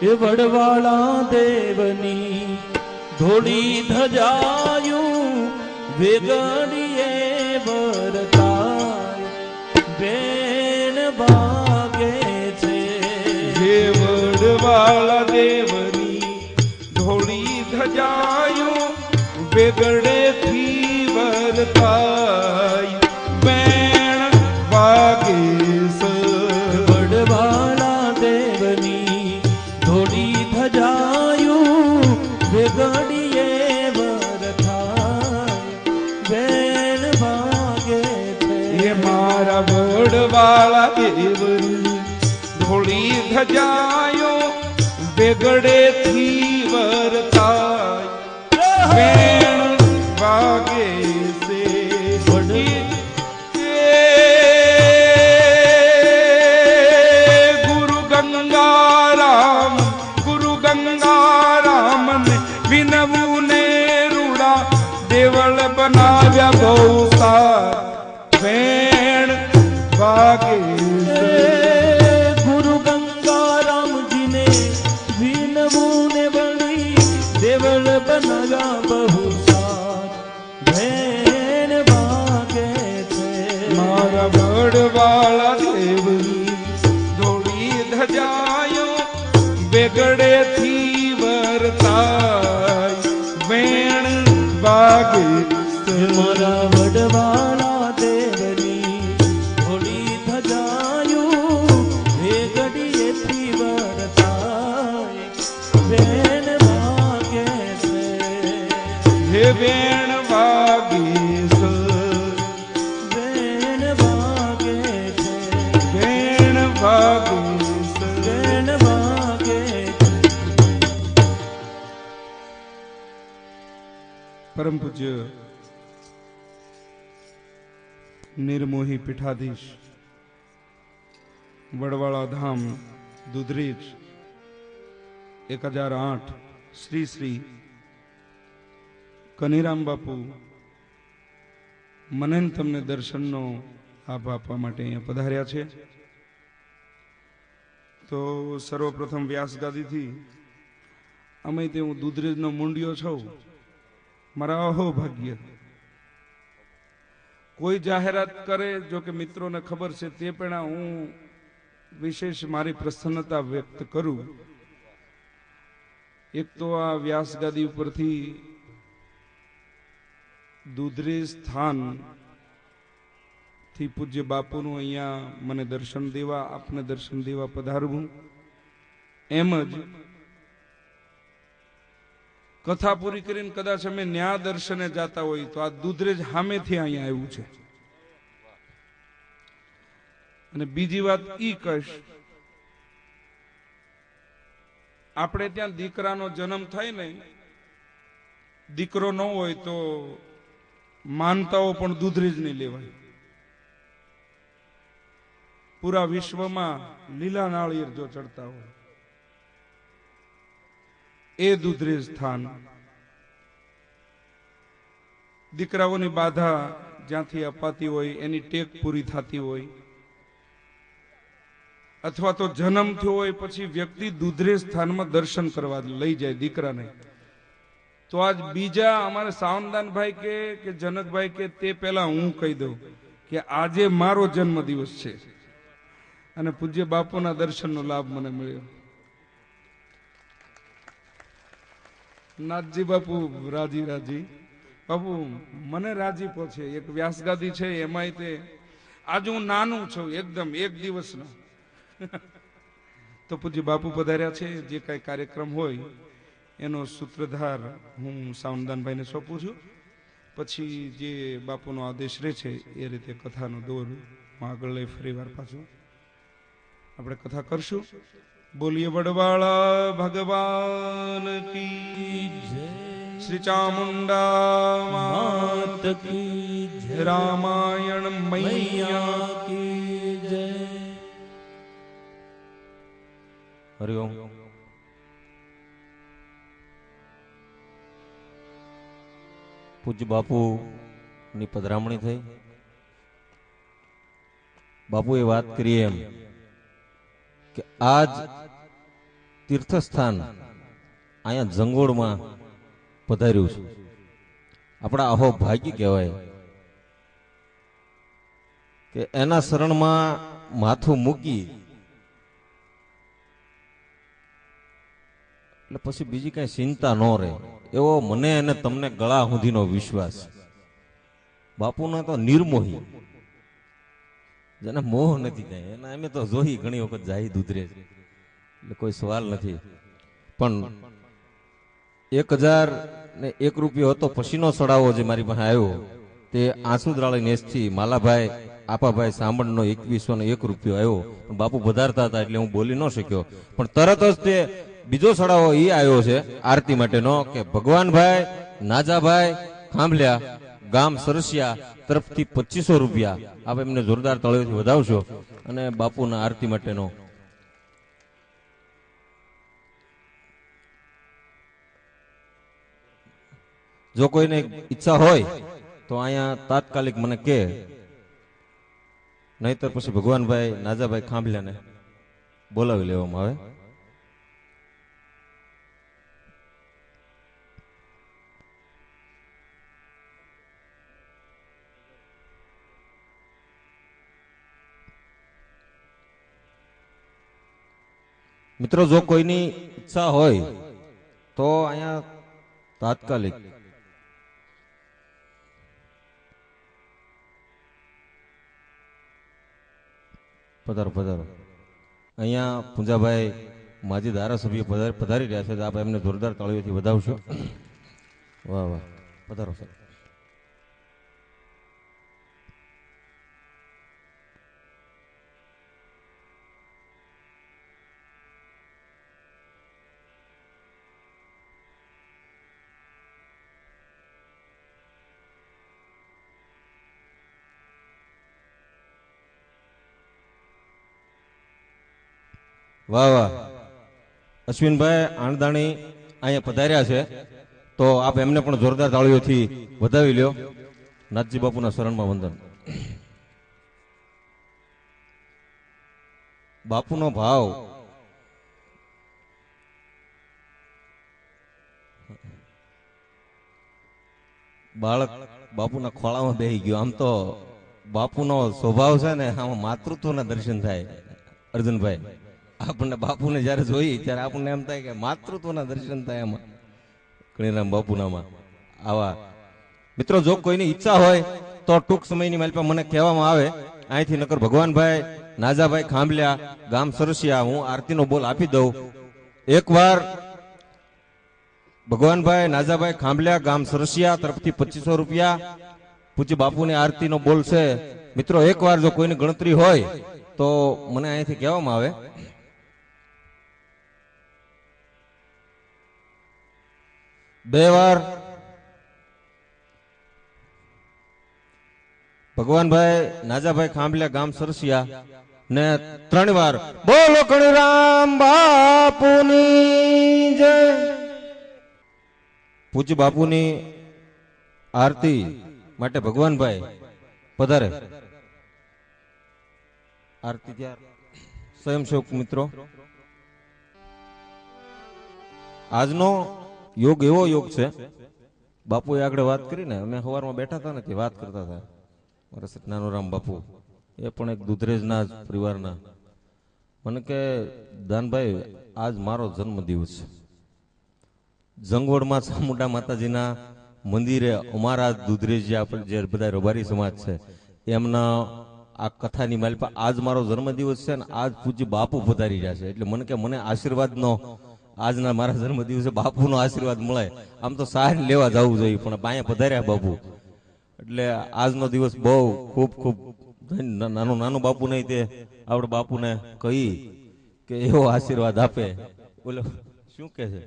એ વડવાળા દેવની ધોળી ધજાયું વેગડીએ વરતાય બેન ભાગે છે હે વડવાળા દેવની ધોળી ધજાયું વેગડેથી વરતાય બેન વાગે છે વડવાળા દેવની ધોળી ધજાયું વેગડીએ વરતાય બેન ભાગે છે હે મારા વડવાળા દેવની ધોળી ધજાયો વેગડેથી વરતાય બેન વાગે છે ગુરુ ગંગારામ ને વિનવું ને રૂડા દેવળ બનાવ્યા બહુ સાર બેન વાગે ગુરુ ગંગારામજીને વિનવું ને વળી દેવળ બનાવ્યા બહુ સાર બેન વાગે છે મારા વડવાળા દેવની ધોળી ધજાયો વેગડેથી વરતાય વેણ વાગે મારા વડવાળા દેવની ધોળી ધજાયું વેગડીએથી વરતાય બેન વાગે છે હે વેણ વાગે બેન વાગે છે વેણ વાગે બેન વાગે પરમ પૂજ્ય નિર્મોહી પીઠાધીશ વડવાળા ધામ દુધરેજ 1008 શ્રી શ્રી કનીરામ બાપુ મને ને તમને દર્શનનો લાભ આપવા માટે અહીંયા પધાર્યા છે. તો સર્વપ્રથમ વ્યાસગાદીથી અમે તે હું દુધરેજનો મુંડિયો છું. મારા અહોભાગ્ય કોઈ જાહેરાત કરે, જો કે મિત્રોને ખબર છે તે પણ હું વિશેષ મારી પ્રસન્નતા વ્યક્ત કરું. એક તો આ વ્યાસગાદી ઉપરથી દુધરેજ સ્થાન થી પૂજ્ય બાપુનું અહીંયા મને દર્શન દેવા, આપને દર્શન દેવા પધારવું, એમ જ કથા પૂરી કરીને કદાચ અમે ન્યા દર્શને જાતા હોય તો આ દુધરેજ સામેથી અહીંયા આવ્યું છે. અને બીજી વાત ઈ કહીશ, આપણે ત્યાં દીકરાનો જન્મ થાય ને, દીકરો ન હોય તો માનતાઓ પણ દુધરેજ નહીં લેવાય. પૂરા વિશ્વમાં લીલા નાળિયેર જો ચડતા હોય એ દુધરેજ સ્થાન. દીકરાઓની બાધા જ્યાંથી અપાતી હોય, એની ટેક પૂરી થતી હોય, અથવા તો જન્મ થયો હોય પછી વ્યક્તિ દુધરેજ સ્થાનમાં દર્શન કરવા લઈ જાય દીકરાને. તો આજ બીજા અમારે સાવનદાનભાઈ કે જનકભાઈ કે તે પહેલા હું કહી દઉં કે આજે મારો જન્મ દિવસ છે અને પૂજ્ય બાપુના દર્શનનો લાભ મને મળ્યો. નાથજી બાપુ રાજી રાજી. બાપુ મને રાજીપો છે. એક વ્યાસગાદી છે એમાંય તે આજે હું નાનું છું એકદમ, એક દિવસનો. તો પૂજ્ય બાપુ પધાર્યા છે. જે કઈ કાર્યક્રમ હોય એનો સૂત્રધાર હું સાવનદાનભાઈને સોંપું છું. પછી જે બાપુનો આદેશ રહે છે એ રીતે કથાનો દોર હું આગળ લઈ ફરી વાર પાછું આપણે કથા કરશું. બોલીએ વડવાળા ભગવાન કી જય. શ્રી ચામુંડા માત કી જય. રામાયણ મૈયા કી જય. હરિઓમ. પૂજ્ય બાપુ ની પધરામણી થઈ. બાપુએ વાત કરી એમ કે આજ તીર્થસ્થાન અહીંયા જંગોળમાં પધાર્યું છે. આપણા અહો ભાગ્ય કહેવાય કે એના શરણમાં માથું મૂકી એટલે પછી બીજી કઈ ચિંતા ન રહે એવો મને અને તમને ગળા સુધીનો વિશ્વાસ. બાપુનો તો નિર્મોહી, જેને મોહ નથી કઈ એના અમે તો જોઈ ઘણી વખત જાય દુધરે છે એટલે કોઈ સવાલ નથી. પણ 1001 રૂપિયો હતો પછીનો સડાવો જે મારી પાસે આવ્યો તે આંસુદરાળી નેસથી માલાભાઈ આપાભાઈ સાંભળનો 2101 રૂપિયો આવ્યો. પણ બાપુ વધારતા હતા એટલે હું બોલી ન શક્યો. પણ તરત જ તે બીજો સડાવો એ આવ્યો છે આરતી માટેનો કે ભગવાનભાઈ નાજાભાઈ ખાંભલ્યા ગામ સરસિયા તરફથી 2500 રૂપિયા આપ એમને જોરદાર તાળીઓથી વધાવશો. અને બાપુના આરતી માટેનો જો કોઈને ઈચ્છા હોય તો અહીંયા તાત્કાલિક મને કે, નહીતર પછી ભગવાનભાઈ નાજાભાઈ ખાંભલ્યાને બોલાવી લેવામાં આવે. મિત્રો જો કોઈની ઈચ્છા હોય તો અહીંયા તાત્કાલિક પધારો પધારો. અહીંયા પૂંજાભાઈ માજી ધારાસભ્ય પધારી રહ્યા છે. આપ એમને જોરદાર તાળીઓથી વધાવશો. વાહ વાહ, પધારો સર. વાહ વાહ, અશ્વિનભાઈ આણદાણી અહીંયા પધાર્યા છે તો આપ એમને પણ જોરદાર તાળીઓથી વધાવી લ્યો. નાથજી બાપુના શરણમાં વંદન. બાપુનો ભાવ બાળક બાપુના ખોળામાં બેહી ગયો. આમ તો બાપુનો સ્વભાવ છે ને આમાં માતૃત્વના દર્શન થાય. અર્જુનભાઈ, આપણને બાપુને જયારે જોઈએ ત્યારે આપણને એમ થાય કે માતૃત્વના દર્શન થાય એમાં કણીરામ બાપુનામાં. આવા મિત્રો જો કોઈની ઈચ્છા હોય તો ટૂંક સમયની મારી મને કહેવામાં આવે અહીંથી, નકર ભગવાનભાઈ નાજાભાઈ ખાંભલ્યા ગામ સરસિયા હું આરતીનો બોલ આપી દઉં. એકવાર ભગવાનભાઈ નાજાભાઈ ખાંભલ્યા ગામ સરસિયા તરફથી 2500 રૂપિયા પૂજ્ય બાપુની આરતીનો બોલ છે. મિત્રો એકવાર જો કોઈની ગણતરી હોય તો મને અહીંથી કહેવામાં આવે. બે વાર ભગવાનભાઈ નાજાભાઈ ખાંભલ્યા ગામ સરસિયા ને 3 વાર બોલો કણીરામ બાપુની જય. પૂજ્ય બાપુની આરતી માટે ભગવાનભાઈ પધારે. આરતી ત્યાર સ્વયંસેવક મિત્રો, આજનો યોગ એવો યોગ છે. બાપુએ આગળ વાત કરીને અમે સવારમાં બેઠા હતા ને તે વાત કરતા હતા. મારા સતનાનુરામ બાપુ એ પણ એક દુધરેજના જ પરિવારના. મને કે દાનભાઈ આજ મારો જન્મદિવસ છે. જંગવડમાં ચામુંડા માતાજીના મંદિરે અમારા દુધરેજ જે બધા રબારી સમાજ છે એમના આ કથાની માલ પર આજ મારો જન્મદિવસ છે ને આજ પૂજ્ય બાપુ પધારી રહ્યા છે. એટલે મને કે મને આશીર્વાદનો આજના મારા જન્મ દિવસે બાપુનો આશીર્વાદ મળે. આમ તો સાર લેવા જવું જોઈએ પણ અહીંયા પધાર્યા બાપુ એટલે આજનો દિવસ બહુ ખૂબ ખૂબ નાનું બાપુ નહીં તે આપણે બાપુને કહી કે એવો આશીર્વાદ આપે. બોલો શું કે છે,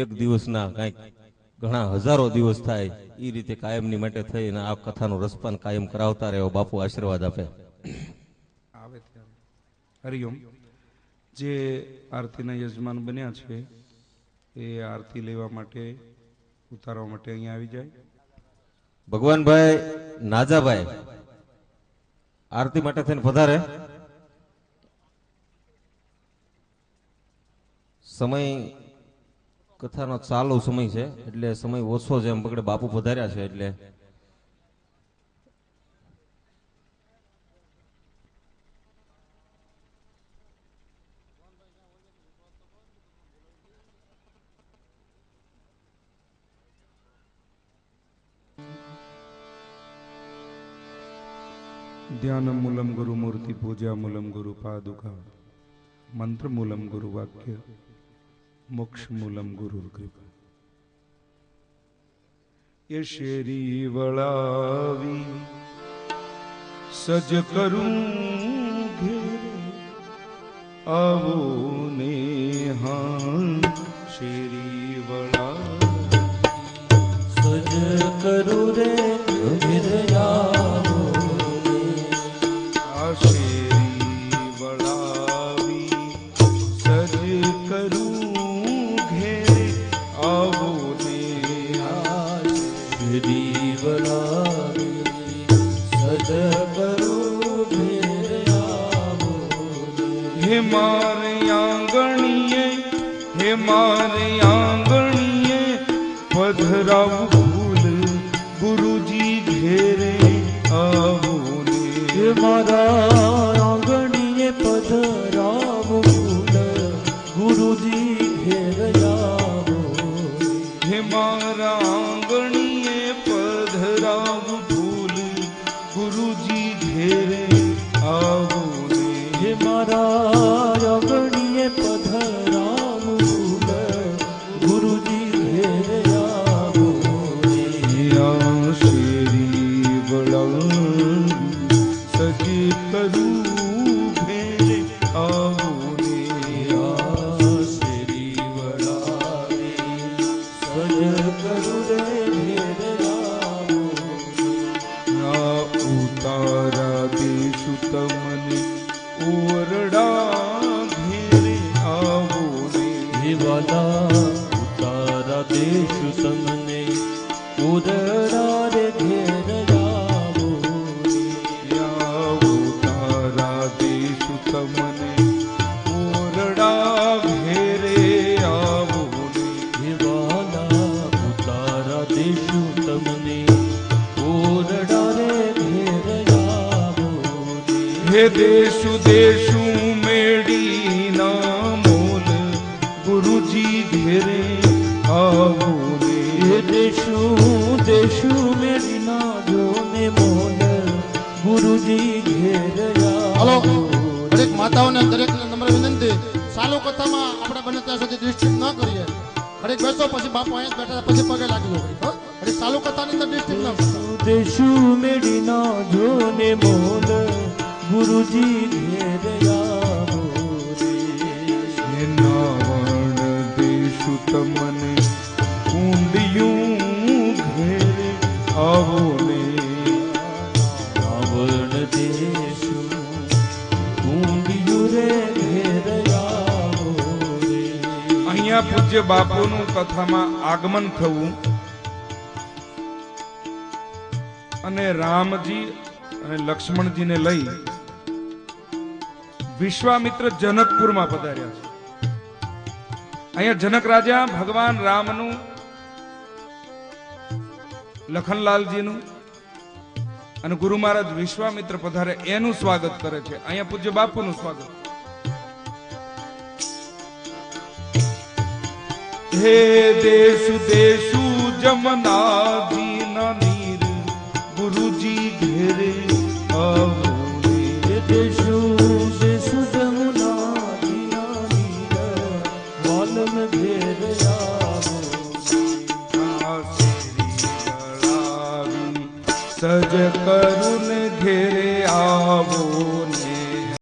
એક દિવસના કઈક ઘણા હજારો દિવસ થાય એ રીતે કાયમની માટે થઈને આ કથાનું રસપાન કાયમ કરાવતા રહે બાપુ આશીર્વાદ આપે. આવે ત્યારે હરિઓમ. જે આરતીના યજમાન બન્યા છે એ આરતી લેવા માટે ઉતારવા માટે અહીંયા આવી જાય. ભગવાનભાઈ નાજાભાઈ આરતી માટે થઈને પધારે. સમય કથાનો ચાલુ સમય છે એટલે સમય ઓછો છે એમ પકડે બાપુ પધાર્યા છે એટલે ધ્યાન મૂલમ ગુરુ મૂર્તિ પૂજા મૂલમ ગુરુ પાદુકા મંત્ર મૂલમ ગુરુ વાક્ય મોક્ષ મૂલમ ગુરુ કૃપા. એ શેરી વળાવી સજ કરું ઘેર આવો ને હા શેરી વળાવી સજ કરું રે ઘેરયાવો આ શેરી વળાવી સજ કરું ઘેર આવો ને દીવલાવી સજ કરું ઘેરયાવો હે મારે આંગણીએ હે મારે આંગણીએ પધરાવું ફૂલ ગુરુજી ઘેરે આવો ને હે મારા આંગણીએ પધરાવું ફૂલ ગુરુજી ઘેરયાવો હે મારા આંગણીએ પધરાવું ફૂલ ગુરુજી ઘેરે આવો ને હે મારા આંગણીએ પધરાવું ફૂલ ગુરુજી ઘેરયાવો આ શેરી વળાવી સજી કરું ઘેરે આવો ને શ્રી વળાવી સજ કરું રે ઘેરયાવો ના ઉતારા દેશું તમને ઓરડા ઘેરે આવો ને વાલા ઉતારા દેશું તમને ઉદરા રે ઘેરયાવો ઉતારા દેશું તમને ઓરડા ઘેરે આવો ને વાલા ઉતારા દેશું તમને ઉદરા રે ઘેરયાવો હે દેશું દેશું મેડી ના મોલ ગુરુજી ઘેરે આવો ને દેશું દેશું મેરીના જોને મોલ ગુરુજી હાલો ઘેરયાવો દરેક માતાઓને દરેકને નમ્ર વિનંતી ચાલુ કથામાં આપણે બને ત્યાં સુધી ડિસ્ટર્બ ન કરીએ. ઘડીક બેસો પછી બાપુ અહીંયા જ બેઠા પછી પગે લાગી લો ઘડીક ચાલુ કથાની અંદર ડિસ્ટર્બ ન કરતા. દેશું મેરીના જોને મોલ ગુરુજી ઘેરયાવો હે નાવણ દેશું તમને કુંડિયું ઘેરે આવો ને રાવણ દેશું કુંડિયું રે ઘેરયાવો અહીંયા પૂજ્ય બાપુનું કથામાં આગમન થવું અને રામજી અને લક્ષ્મણજીને લઈ વિશ્વામિત્ર જનકપુરમાં પધાર્યા છે. અહીંયા જનક રાજા ભગવાન રામનું લખનલાલજીનું અને ગુરુ મહારાજ વિશ્વામિત્ર પધારે એનું સ્વાગત કરે છે. અહીંયા પૂજ્ય બાપુનું સ્વાગત. હે દેશુ દેશુ જમનાજી ના નીર ગુરુજી ઘેરે આવો ને દેશું દેશું જમુના જીના નીર વાલમ ઘેરયાવો આ શેરી વળાવી સજ કરુણ ઘેરે આવો